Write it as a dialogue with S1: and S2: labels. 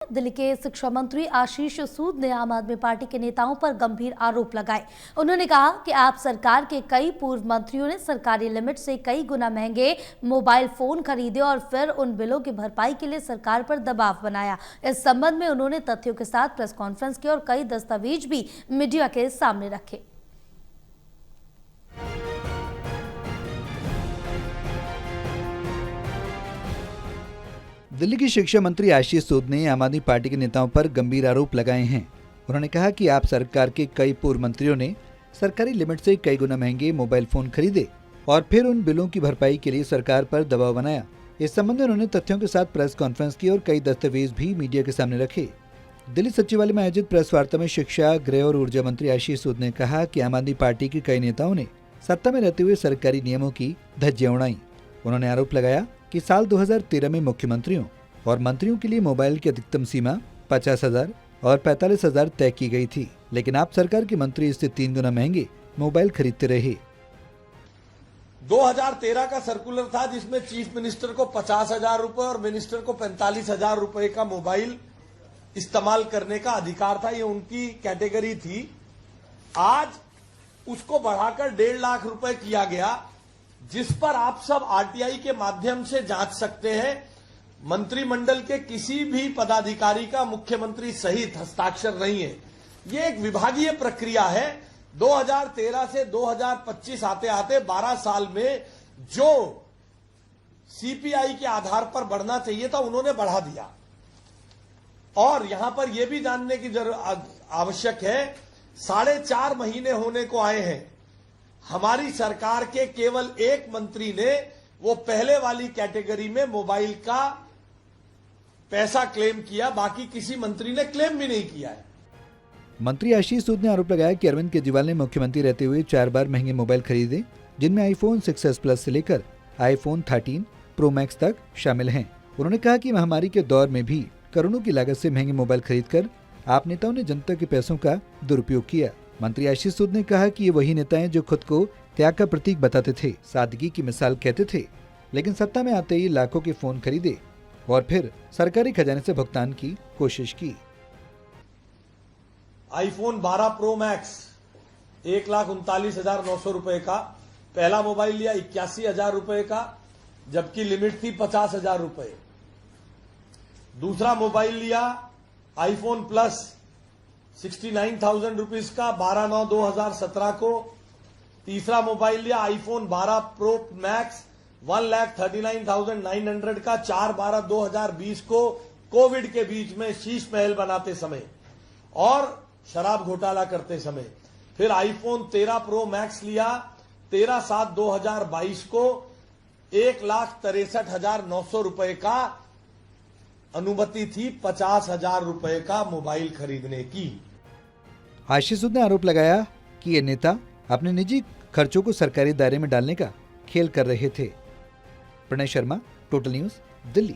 S1: दिल्ली के शिक्षा मंत्री आशीष सूद ने आम आदमी पार्टी के नेताओं पर गंभीर आरोप लगाए। उन्होंने कहा कि आप सरकार के कई पूर्व मंत्रियों ने सरकारी लिमिट से कई गुना महंगे मोबाइल फोन खरीदे और फिर उन बिलों की भरपाई के लिए सरकार पर दबाव बनाया। इस संबंध में उन्होंने तथ्यों के साथ प्रेस कॉन्फ्रेंस की और कई दस्तावेज भी मीडिया के सामने रखे।
S2: दिल्ली की शिक्षा मंत्री आशीष सूद ने आम आदमी पार्टी के नेताओं पर गंभीर आरोप लगाए हैं। उन्होंने कहा कि आप सरकार के कई पूर्व मंत्रियों ने सरकारी लिमिट से कई गुना महंगे मोबाइल फोन खरीदे और फिर उन बिलों की भरपाई के लिए सरकार पर दबाव बनाया। इस संबंध में उन्होंने तथ्यों के साथ प्रेस कॉन्फ्रेंस की और कई दस्तावेज भी मीडिया के सामने रखे। दिल्ली सचिवालय में आयोजित प्रेस वार्ता में शिक्षा, गृह और ऊर्जा मंत्री आशीष सूद ने कहा कि आम आदमी पार्टी के कई नेताओं ने सत्ता में रहते हुए सरकारी नियमों की धज्जियां उड़ाई। उन्होंने आरोप लगाया कि साल 2013 में मुख्यमंत्रियों और मंत्रियों के लिए मोबाइल की अधिकतम सीमा 50,000 और 45,000 तय की गई थी, लेकिन आप सरकार के मंत्री इससे 3 गुना महंगे मोबाइल खरीदते रहे।
S3: 2013 का सर्कुलर था जिसमें चीफ मिनिस्टर को 50,000 रुपए और मिनिस्टर को 45,000 रुपए का मोबाइल इस्तेमाल करने का अधिकार था। ये उनकी कैटेगरी थी। आज उसको बढ़ाकर 1.5 लाख रुपए किया गया, जिस पर आप सब आरटीआई के माध्यम से जांच सकते हैं। मंत्रिमंडल के किसी भी पदाधिकारी का मुख्यमंत्री सहित हस्ताक्षर नहीं है। ये एक विभागीय प्रक्रिया है। 2013 से 2025 आते आते 12 साल में जो सीपीआई के आधार पर बढ़ना चाहिए था उन्होंने बढ़ा दिया। और यहां पर यह भी जानने की आवश्यक है, 4.5 महीने होने को आए हैं। हमारी सरकार के केवल एक मंत्री ने वो पहले वाली कैटेगरी में मोबाइल का पैसा क्लेम किया, बाकी किसी मंत्री ने क्लेम भी नहीं किया है।
S2: मंत्री आशीष सूद ने आरोप लगाया कि अरविंद केजरीवाल ने मुख्यमंत्री रहते हुए 4 बार महंगे मोबाइल खरीदे, जिनमें आईफोन 6s प्लस से लेकर आईफोन 13 प्रो मैक्स तक शामिल हैं। उन्होंने कहा कि महामारी के दौर में भी करोड़ों की लागत से महंगे मोबाइल खरीदकर आप नेताओं ने जनता के पैसों का दुरुपयोग किया। मंत्री आशीष सूद ने कहा कि ये वही नेता हैं जो खुद को त्याग का प्रतीक बताते थे, सादगी की मिसाल कहते थे, लेकिन सत्ता में आते ही लाखों के फोन खरीदे और फिर सरकारी खजाने से भुगतान की कोशिश की।
S3: आईफोन 12 प्रो मैक्स 1,39,900 रुपए का पहला मोबाइल लिया, 81,000 रुपए का, जबकि लिमिट थी 50,000 रुपए। दूसरा मोबाइल लिया आईफोन प्लस 69,000 रुपीज का 12/9/2017 को। तीसरा मोबाइल लिया आईफोन 12 प्रो मैक्स 1,39,900 का 4/12/2020 को, कोविड के बीच में शीश महल बनाते समय और शराब घोटाला करते समय। फिर आईफोन 13 प्रो मैक्स लिया 13/7/2022 को 1,63,900 रुपए का, अनुमति थी 50,000 रुपए का मोबाइल खरीदने की।
S2: आशीष सूद ने आरोप लगाया कि ये नेता अपने निजी खर्चों को सरकारी दायरे में डालने का खेल कर रहे थे। Pranay Sharma, total news, Delhi.